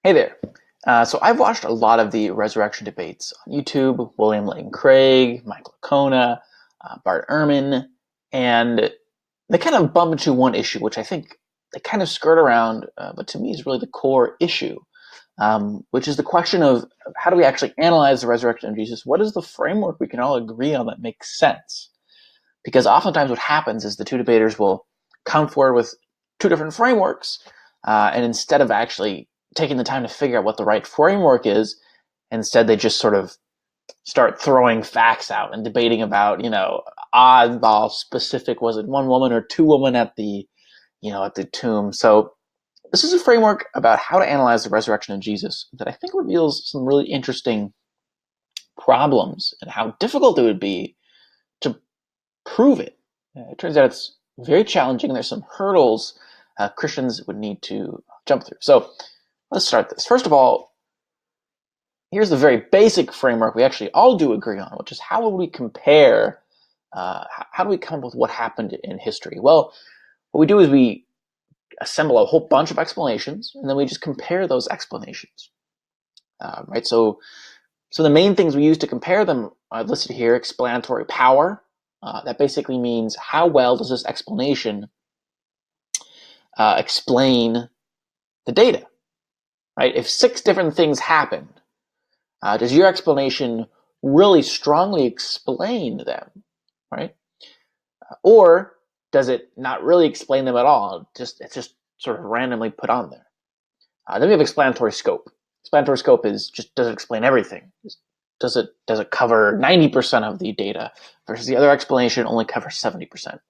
Hey there. So I've watched a lot of the resurrection debates on YouTube, William Lane Craig, Michael Licona, Bart Ehrman, and they kind of bump into one issue, which I think they kind of skirt around, but to me is really the core issue, which is the question of how do we actually analyze the resurrection of Jesus? What is the framework we can all agree on that makes sense? Because oftentimes what happens is the two debaters will come forward with two different frameworks, and instead of actually taking the time to figure out what the right framework is, instead they just sort of start throwing facts out and debating about, oddball specific, was it one woman or two women at the tomb. So this is a framework about how to analyze the resurrection of Jesus that I think reveals some really interesting problems and how difficult it would be to prove it. It turns out it's very challenging, and there's some hurdles Christians would need to jump through. So let's start this. First of all, here's the very basic framework we actually all do agree on, which is how would we compare, how do we come up with what happened in history? Well, what we do is we assemble a whole bunch of explanations, and then we just compare those explanations. Right? So the main things we use to compare them are listed here: explanatory power. That basically means how well does this explanation explain the data, right? If 6 different things happened, does your explanation really strongly explain them, right? Or does it not really explain them at all? It's just sort of randomly put on there. Then we have explanatory scope. Explanatory scope is just, does it explain everything? Does it cover 90% of the data versus the other explanation only covers 70%?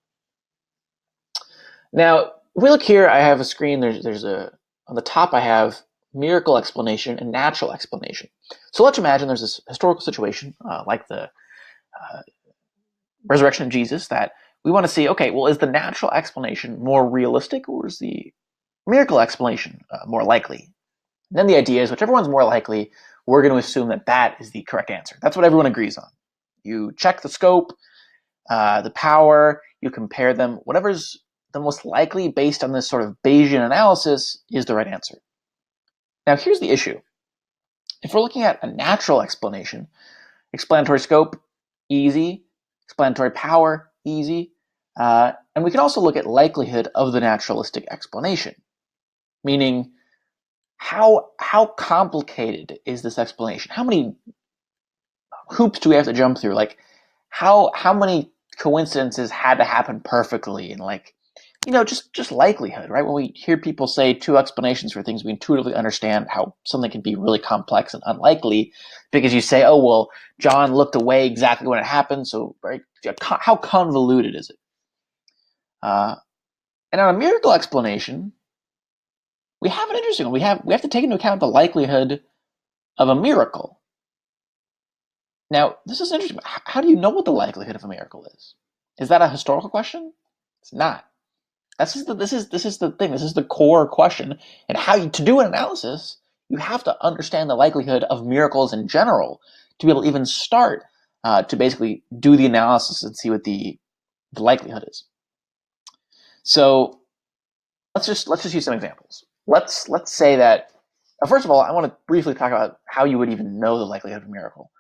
Now, if we look here, I have a screen. On the top I have miracle explanation and natural explanation. So let's imagine there's this historical situation, like the resurrection of Jesus, that we want to see, okay, well, is the natural explanation more realistic, or is the miracle explanation more likely? And then the idea is, whichever one's more likely, we're going to assume that that is the correct answer. That's what everyone agrees on. You check the scope, the power, you compare them. Whatever's the most likely based on this sort of Bayesian analysis is the right answer. Now, here's the issue. If we're looking at a natural explanation, explanatory scope, easy. Explanatory power, easy. And we can also look at likelihood of the naturalistic explanation, meaning how complicated is this explanation? How many hoops do we have to jump through? Like, how many coincidences had to happen perfectly, and just likelihood, right? When we hear people say 2 explanations for things, we intuitively understand how something can be really complex and unlikely, because you say, oh, well, John looked away exactly when it happened, so right, how convoluted is it? And on a miracle explanation, we have an interesting one. We have to take into account the likelihood of a miracle. Now, this is interesting. How do you know what the likelihood of a miracle is? Is that a historical question? It's not. This is the thing. This is the core question. And to do an analysis, you have to understand the likelihood of miracles in general to be able to even start to basically do the analysis and see what the likelihood is. So let's just use some examples. Let's say that first of all, I want to briefly talk about how you would even know the likelihood of a miracle.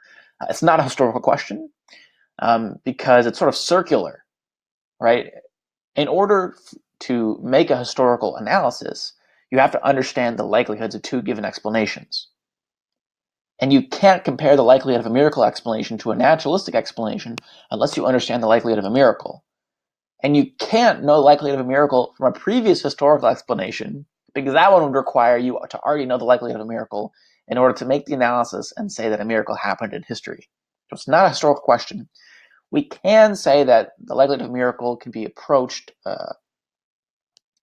It's not a historical question because it's sort of circular, right? In order to make a historical analysis, you have to understand the likelihoods of 2 given explanations. And you can't compare the likelihood of a miracle explanation to a naturalistic explanation unless you understand the likelihood of a miracle. And you can't know the likelihood of a miracle from a previous historical explanation, because that one would require you to already know the likelihood of a miracle in order to make the analysis and say that a miracle happened in history. So it's not a historical question. We can say that the likelihood of a miracle can be approached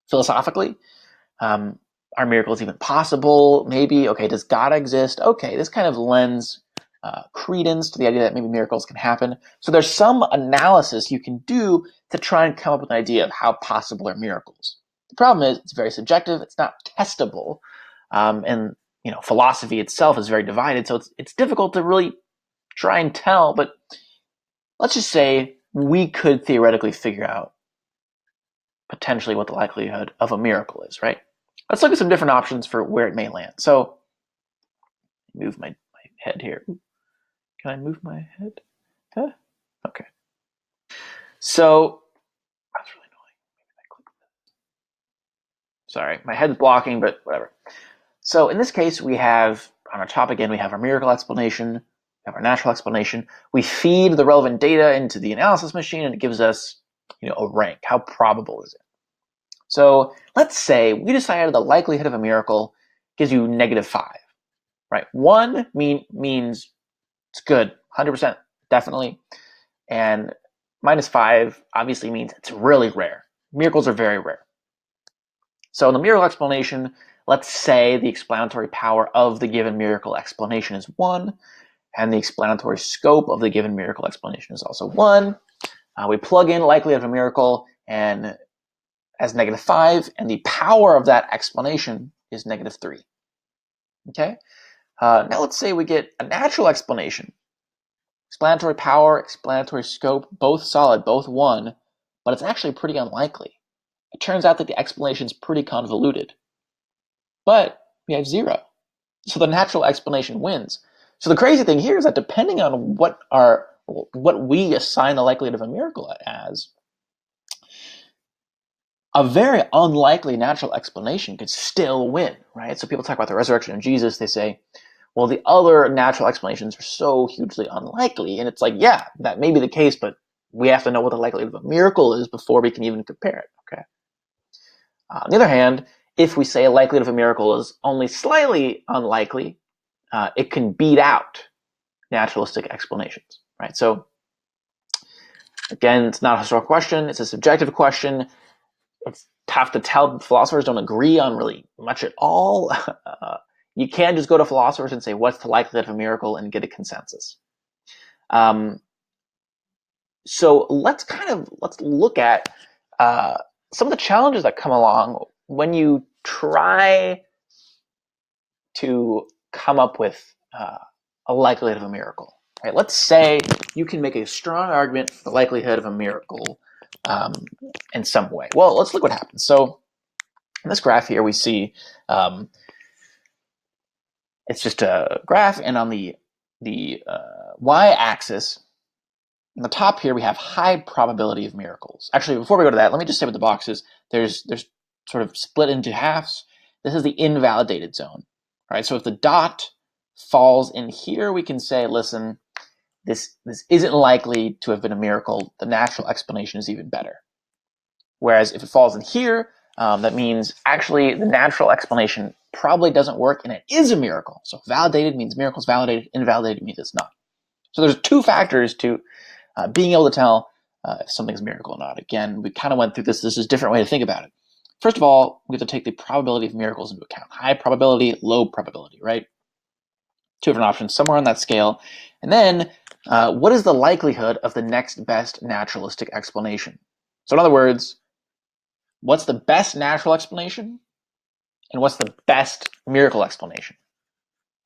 philosophically. Are miracles even possible? Maybe. Okay, does God exist? Okay, this kind of lends credence to the idea that maybe miracles can happen. So there's some analysis you can do to try and come up with an idea of how possible are miracles. The problem is it's very subjective. It's not testable, and philosophy itself is very divided. So it's difficult to really try and tell. But let's just say we could theoretically figure out potentially what the likelihood of a miracle is, right? Let's look at some different options for where it may land. So Move my head here. Can I move my head? Huh? Okay. So that's really annoying. Maybe I click this. Sorry, my head's blocking, but whatever. So in this case, we have on our top again, we have our miracle explanation, we have our natural explanation. We feed the relevant data into the analysis machine, and it gives us, a rank. How probable is it? So let's say we decided the likelihood of a miracle gives you -5, right? 1 means it's good, 100%, definitely. And -5 obviously means it's really rare. Miracles are very rare. So in the miracle explanation, let's say the explanatory power of the given miracle explanation is 1, and the explanatory scope of the given miracle explanation is also 1. We plug in likelihood of a miracle and as -5, and the power of that explanation is -3. Okay? Now let's say we get a natural explanation. Explanatory power, explanatory scope, both solid, both 1, but it's actually pretty unlikely. It turns out that the explanation is pretty convoluted. But we have 0. So the natural explanation wins. So the crazy thing here is that depending on what we assign the likelihood of a miracle as, a very unlikely natural explanation could still win, right? So people talk about the resurrection of Jesus. They say, well, the other natural explanations are so hugely unlikely. And it's like, yeah, that may be the case, but we have to know what the likelihood of a miracle is before we can even compare it, okay? On the other hand, if we say a likelihood of a miracle is only slightly unlikely, it can beat out naturalistic explanations, right? So again, it's not a historical question. It's a subjective question. It's tough to tell. Philosophers don't agree on really much at all. You can't just go to philosophers and say, what's the likelihood of a miracle, and get a consensus. So let's look at some of the challenges that come along when you try to come up with a likelihood of a miracle. Right? Let's say you can make a strong argument for the likelihood of a miracle in some way. Well, let's look what happens. So in this graph here, we see it's just a graph, and on the y-axis, on the top here, we have high probability of miracles. Actually, before we go to that, let me just say what the box is. There's sort of split into halves. This is the invalidated zone. Right? So if the dot falls in here, we can say, listen, this isn't likely to have been a miracle. The natural explanation is even better. Whereas if it falls in here, that means actually the natural explanation probably doesn't work and it is a miracle. So validated means miracles, validated, invalidated means it's not. So there's 2 factors to being able to tell if something's a miracle or not. Again, we kind of went through this. This is a different way to think about it. First of all, we have to take the probability of miracles into account. High probability, low probability, right? 2 different options, somewhere on that scale. And then, what is the likelihood of the next best naturalistic explanation? So in other words, what's the best natural explanation? And what's the best miracle explanation?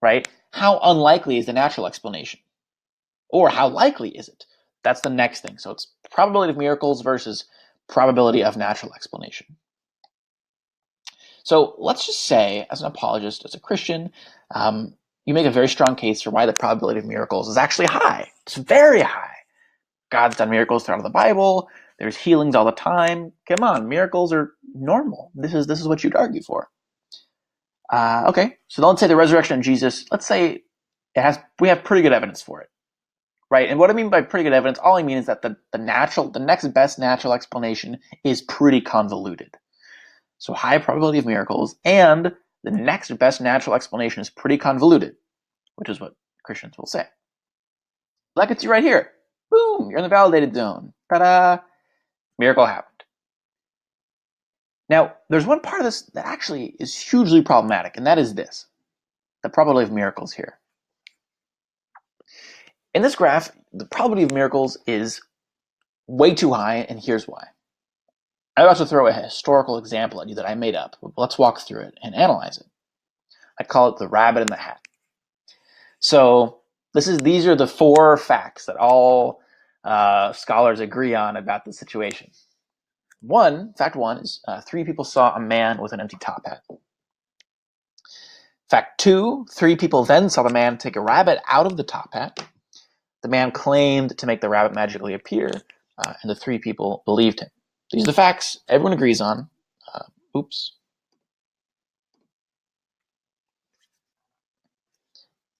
Right? How unlikely is the natural explanation? Or how likely is it? That's the next thing. So it's probability of miracles versus probability of natural explanation. So let's just say, as an apologist, as a Christian, you make a very strong case for why the probability of miracles is actually high. It's very high. God's done miracles throughout the Bible. There's healings all the time. Come on, miracles are normal. This is what you'd argue for. Okay, so let's say the resurrection of Jesus. Let's say we have pretty good evidence for it, right? And what I mean by pretty good evidence, all I mean is that the next best natural explanation is pretty convoluted. So high probability of miracles, and the next best natural explanation is pretty convoluted, which is what Christians will say. That gets you right here. Boom, you're in the validated zone. Ta-da! Miracle happened. Now, there's one part of this that actually is hugely problematic, and that is this. The probability of miracles here. In this graph, the probability of miracles is way too high, and here's why. I would also throw a historical example at you that I made up. Let's walk through it and analyze it. I call it the rabbit in the hat. So these are the 4 facts that all scholars agree on about the situation. Fact one is 3 people saw a man with an empty top hat. Fact 2, 3 people then saw the man take a rabbit out of the top hat. The man claimed to make the rabbit magically appear, and the 3 people believed him. These are the facts everyone agrees on.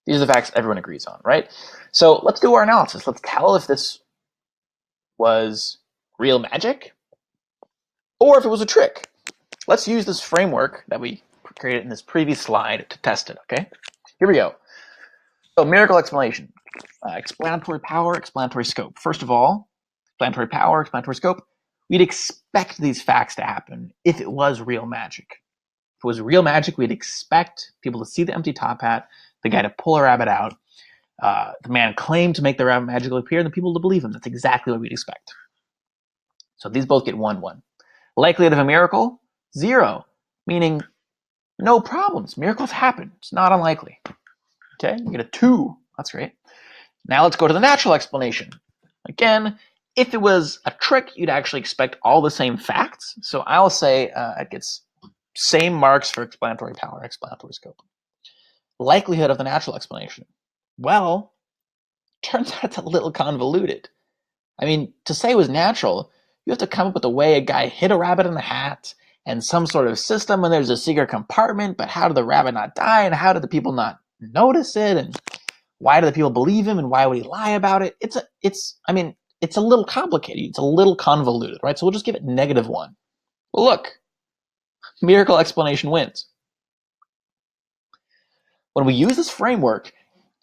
These are the facts everyone agrees on, right? So let's do our analysis. Let's tell if this was real magic or if it was a trick. Let's use this framework that we created in this previous slide to test it, okay? Here we go. So miracle explanation. Explanatory power, explanatory scope. First of all, explanatory power, explanatory scope. We'd expect these facts to happen if it was real magic. If it was real magic, we'd expect people to see the empty top hat, the guy to pull a rabbit out, the man claimed to make the rabbit magically appear, and the people to believe him. That's exactly what we'd expect. So these both get 1-1. Likelihood of a miracle, 0, meaning no problems. Miracles happen. It's not unlikely. Okay, you get a 2. That's great. Now let's go to the natural explanation. Again, if it was a trick, you'd actually expect all the same facts. So I'll say it gets same marks for explanatory power, explanatory scope. Likelihood of the natural explanation. Well, turns out it's a little convoluted. I mean, to say it was natural, you have to come up with a way a guy hid a rabbit in a hat and some sort of system when there's a secret compartment, but how did the rabbit not die and how did the people not notice it and why do the people believe him and why would he lie about it? It's a little complicated. It's a little convoluted, right? So we'll just give it -1. Well, look, miracle explanation wins. When we use this framework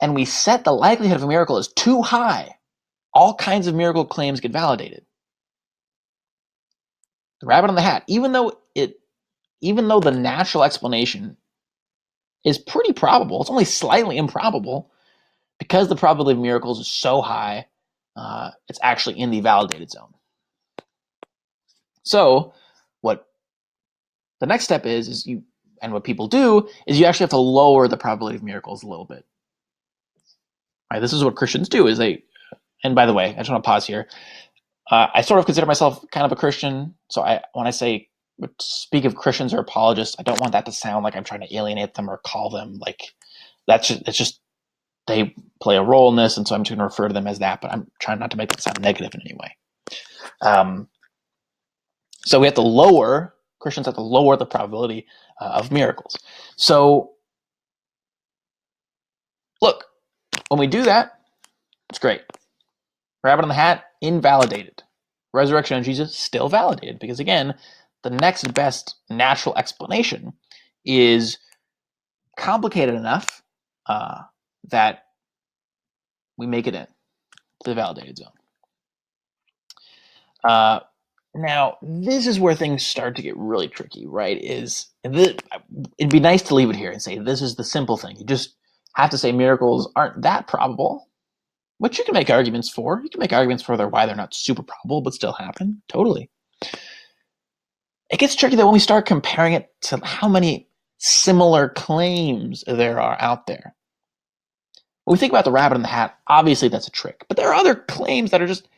and we set the likelihood of a miracle as too high, all kinds of miracle claims get validated. The rabbit in the hat, even though the natural explanation is pretty probable, it's only slightly improbable, because the probability of miracles is so high, it's actually in the validated zone. So what the next step is what people do is you actually have to lower the probability of miracles a little bit. Right, this is what Christians do, and by the way, I just want to pause here. I sort of consider myself kind of a Christian, so when I speak of Christians or apologists, I don't want that to sound like I'm trying to alienate them or call them like it's just they play a role in this, and so I'm just going to refer to them as that, but I'm trying not to make it sound negative in any way. So Christians have to lower the probability of miracles. So look, when we do that, it's great. Rabbit in the hat, invalidated. Resurrection of Jesus, still validated, because again, the next best natural explanation is complicated enough that we make it in to the validated zone. Now, this is where things start to get really tricky, right? It'd be nice to leave it here and say this is the simple thing. You just have to say miracles aren't that probable, which you can make arguments for. You can make arguments for why they're not super probable, but still happen. Totally. It gets tricky though when we start comparing it to how many similar claims there are out there. When we think about the rabbit in the hat, obviously that's a trick. But there are other claims that are just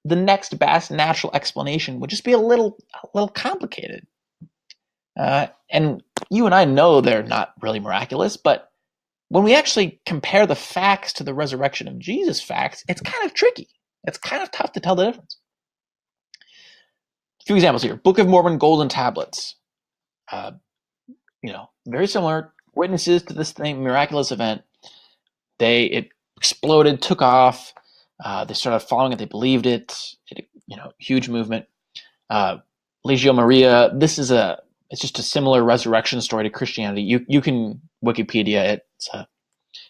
the next best natural explanation would just be a little complicated. And you and I know they're not really miraculous, but when we actually compare the facts to the resurrection of Jesus facts, it's kind of tricky. It's kind of tough to tell the difference. A few examples here. Book of Mormon golden tablets. Very similar witnesses to this miraculous event. It exploded, took off. They started following it. They believed it. Huge movement. Legio Maria. It's just a similar resurrection story to Christianity. You can Wikipedia it. It's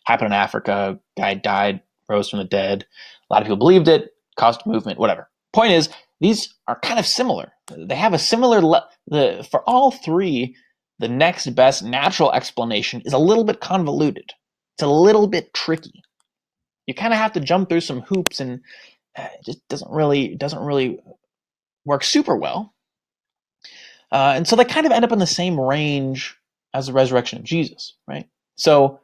happened in Africa. Guy died, rose from the dead. A lot of people believed it. Caused movement. Whatever. Point is, these are kind of similar. They have a similar. For all three, the next best natural explanation is a little bit convoluted. It's a little bit tricky. You kind of have to jump through some hoops, and it just doesn't really work super well. And so they kind of end up in the same range as the resurrection of Jesus, right? So,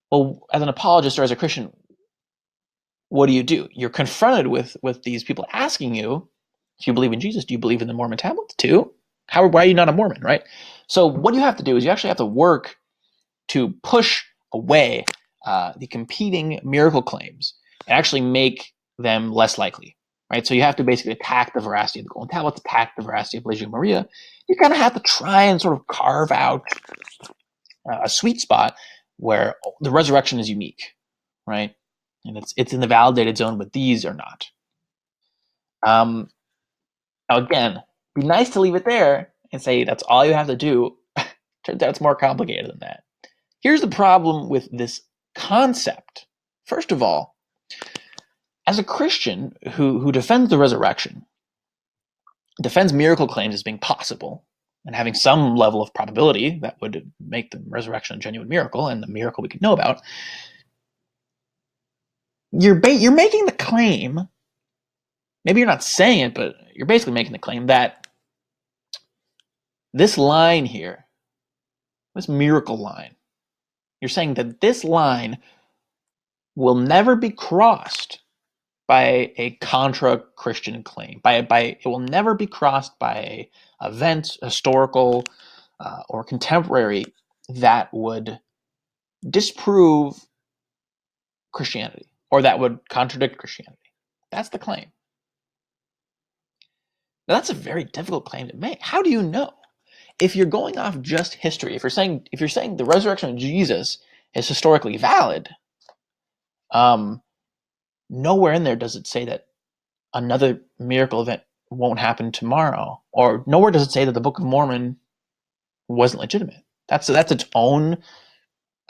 well, as an apologist or as a Christian, what do? You're confronted with these people asking you, do you believe in Jesus? Do you believe in the Mormon tablets too? Why are you not a Mormon, right? So what you have to do is you actually have to work to push away the competing miracle claims and actually make them less likely, right? So you have to basically attack the veracity of the Golden Tablets, attack the veracity of Legio Maria. You kind of have to try and sort of carve out a sweet spot where the resurrection is unique, right? And it's in the validated zone, but these are not. Now again, be nice to leave it there and say that's all you have to do. Turns out it's more complicated than that. Here's the problem with this concept. First of all, as a Christian who defends the resurrection, defends miracle claims as being possible and having some level of probability that would make the resurrection a genuine miracle and the miracle we could know about, you're making the claim, maybe you're not saying it, but you're basically making the claim that this line here, this miracle line, you're saying that this line will never be crossed by a contra-Christian claim. It will never be crossed by an event, historical or contemporary, that would disprove Christianity or that would contradict Christianity. That's the claim. Now, that's a very difficult claim to make. How do you know? If you're going off just history, if you're saying the resurrection of Jesus is historically valid, nowhere in there does it say that another miracle event won't happen tomorrow, or nowhere does it say that the Book of Mormon wasn't legitimate. That's its own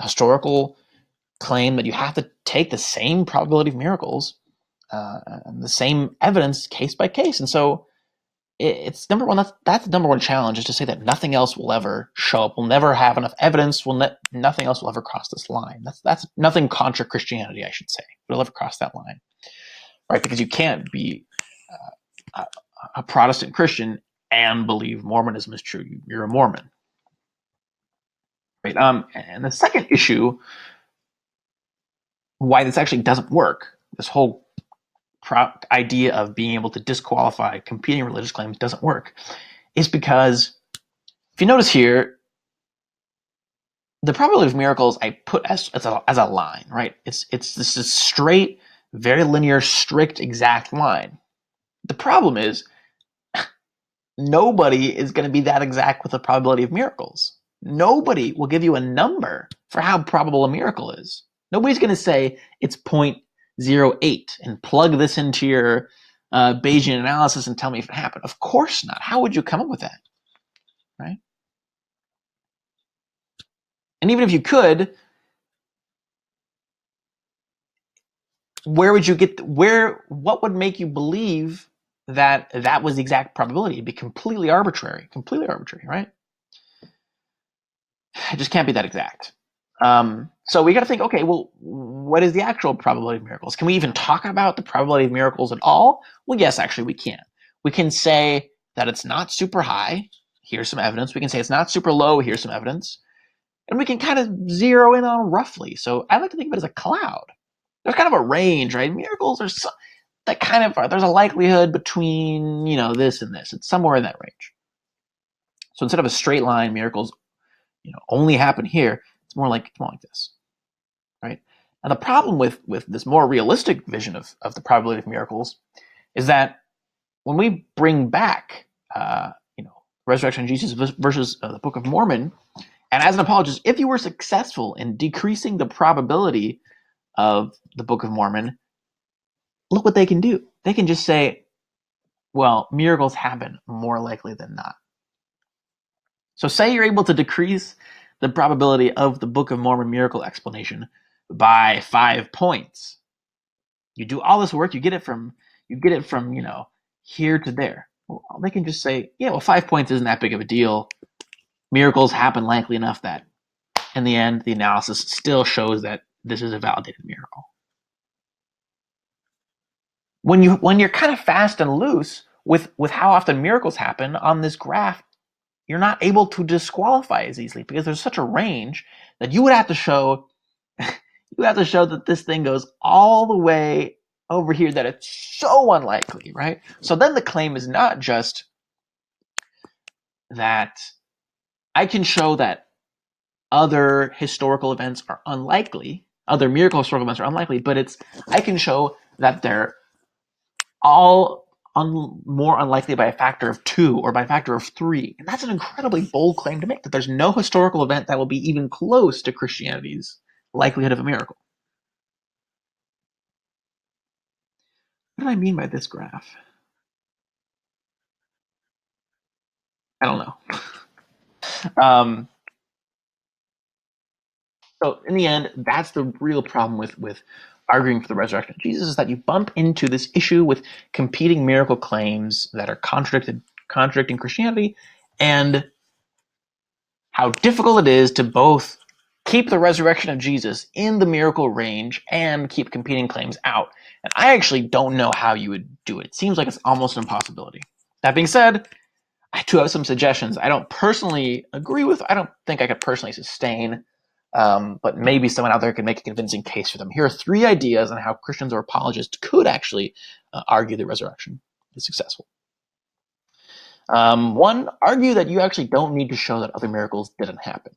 historical claim that you have to take the same probability of miracles and the same evidence case by case. And so it's number one. That's the number one challenge, is to say that nothing else will ever show up. We'll never have enough evidence. Nothing else will ever cross this line. That's nothing contra Christianity, I should say. It'll ever cross that line, right? Because you can't be a Protestant Christian and believe Mormonism is true. You're a Mormon, right? And the second issue, why this actually doesn't work, this whole idea of being able to disqualify competing religious claims doesn't work, is because if you notice here, the probability of miracles I put as a line, right? It's this is straight, very linear, strict, exact line. The problem is nobody is going to be that exact with the probability of miracles. Nobody will give you a number for how probable a miracle is. Nobody's going to say it's 0.08 and plug this into your Bayesian analysis and tell me if it happened. Of course not. How would you come up with that, right? And even if you could, what would make you believe that was the exact probability? It'd be completely arbitrary, right? It just can't be that exact. So we got to think, okay, well, what is the actual probability of miracles? Can we even talk about the probability of miracles at all? Well, yes, actually we can. We can say that it's not super high. Here's some evidence. We can say it's not super low. Here's some evidence. And we can kind of zero in on roughly. So I like to think of it as a cloud. There's kind of a range, right? Miracles are that kind of there's a likelihood between, this and this. It's somewhere in that range. So instead of a straight line, miracles, only happen here. It's more like this, right? And the problem with this more realistic vision of the probability of miracles is that when we bring back, resurrection of Jesus versus the Book of Mormon, and as an apologist, if you were successful in decreasing the probability of the Book of Mormon, look what they can do. They can just say, well, miracles happen more likely than not. So say you're able to decrease the probability of the Book of Mormon miracle explanation by 5 points. You do all this work, you get it from here to there. Well, they can just say, 5 points isn't that big of a deal. Miracles happen likely enough that in the end, the analysis still shows that this is a validated miracle. When you're kind of fast and loose with how often miracles happen on this graph, you're not able to disqualify as easily because there's such a range that you would have to show that this thing goes all the way over here, that it's so unlikely, right? So then the claim is not just that I can show that other historical events are unlikely, other miracle historical events are unlikely, but I can show that they're all more unlikely by a factor of 2 or by a factor of 3. And that's an incredibly bold claim to make, that there's no historical event that will be even close to Christianity's likelihood of a miracle. What do I mean by this graph? I don't know. So in the end, that's the real problem with arguing for the resurrection of Jesus, is that you bump into this issue with competing miracle claims that are contradicting Christianity, and how difficult it is to both keep the resurrection of Jesus in the miracle range and keep competing claims out. And I actually don't know how you would do it. It seems like it's almost an impossibility. That being said, I do have some suggestions. I don't personally agree with. I don't think I could personally sustain, but maybe someone out there could make a convincing case for them. Here are 3 ideas on how Christians or apologists could actually argue the resurrection is successful. 1, argue that you actually don't need to show that other miracles didn't happen.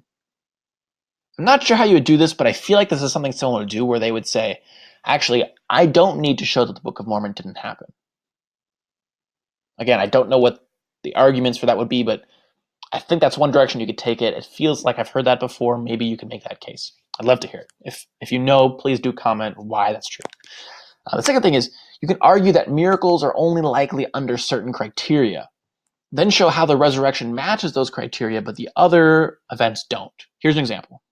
I'm not sure how you would do this, but I feel like this is something someone would do, where they would say, actually, I don't need to show that the Book of Mormon didn't happen. Again, I don't know what the arguments for that would be, but I think that's one direction you could take it. It feels like I've heard that before. Maybe you can make that case. I'd love to hear it. If you know, please do comment why that's true. The second thing is, you can argue that miracles are only likely under certain criteria, then show how the resurrection matches those criteria, but the other events don't. Here's an example.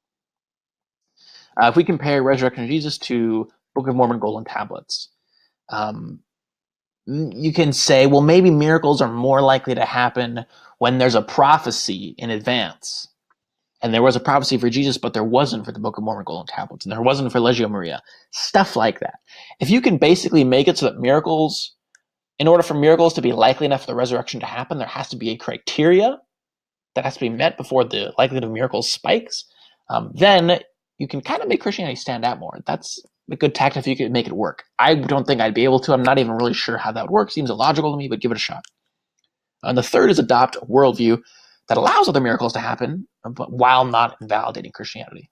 If we compare resurrection of Jesus to Book of Mormon golden tablets, you can say, well, maybe miracles are more likely to happen when there's a prophecy in advance. And there was a prophecy for Jesus, but there wasn't for the Book of Mormon golden tablets, and there wasn't for Legio Maria. Stuff like that. If you can basically make it so that miracles, in order for miracles to be likely enough for the resurrection to happen, there has to be a criteria that has to be met before the likelihood of miracles spikes, then you can kind of make Christianity stand out more. That's a good tactic if you could make it work. I don't think I'd be able to. I'm not even really sure how that would work. Seems illogical to me, but give it a shot. And the third is adopt a worldview that allows other miracles to happen, but while not invalidating Christianity.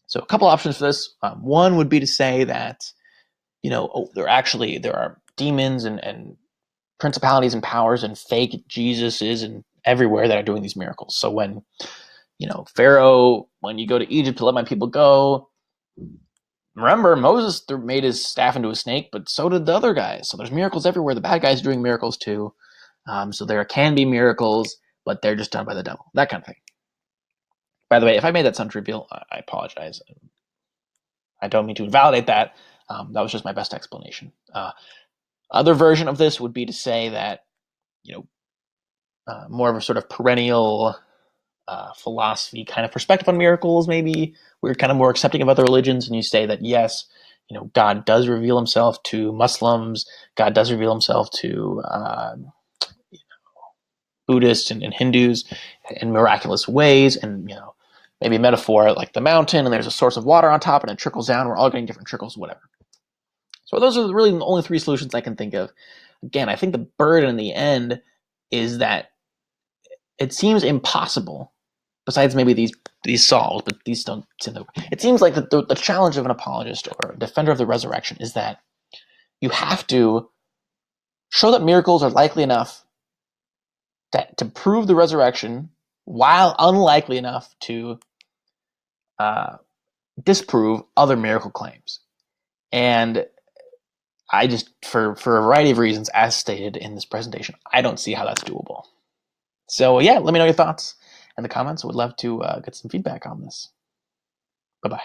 So a couple options for this. One would be to say that, there are demons and principalities and powers and fake Jesuses and everywhere that are doing these miracles. So when, Pharaoh, when you go to Egypt to let my people go, remember Moses made his staff into a snake, but so did the other guys. So there's miracles everywhere. The bad guys are doing miracles too. So there can be miracles, but they're just done by the devil. That kind of thing. By the way, if I made that sound trivial, I apologize. I don't mean to invalidate that. That was just my best explanation. Other version of this would be to say that, more of a sort of perennial philosophy kind of perspective on miracles. Maybe we're kind of more accepting of other religions, and you say that yes, God does reveal himself to Muslims, God does reveal himself to Buddhists and Hindus in miraculous ways, and maybe a metaphor like the mountain, and there's a source of water on top and it trickles down. We're all getting different trickles, whatever. So those are really the only 3 solutions I can think of. Again, I think the burden in the end is that it seems impossible, besides maybe these solved, but these don't seem to. It seems like the challenge of an apologist or a defender of the resurrection is that you have to show that miracles are likely enough to prove the resurrection, while unlikely enough to disprove other miracle claims. And I just, for a variety of reasons, as stated in this presentation, I don't see how that's doable. So yeah, let me know your thoughts in the comments. I would love to get some feedback on this. Bye-bye.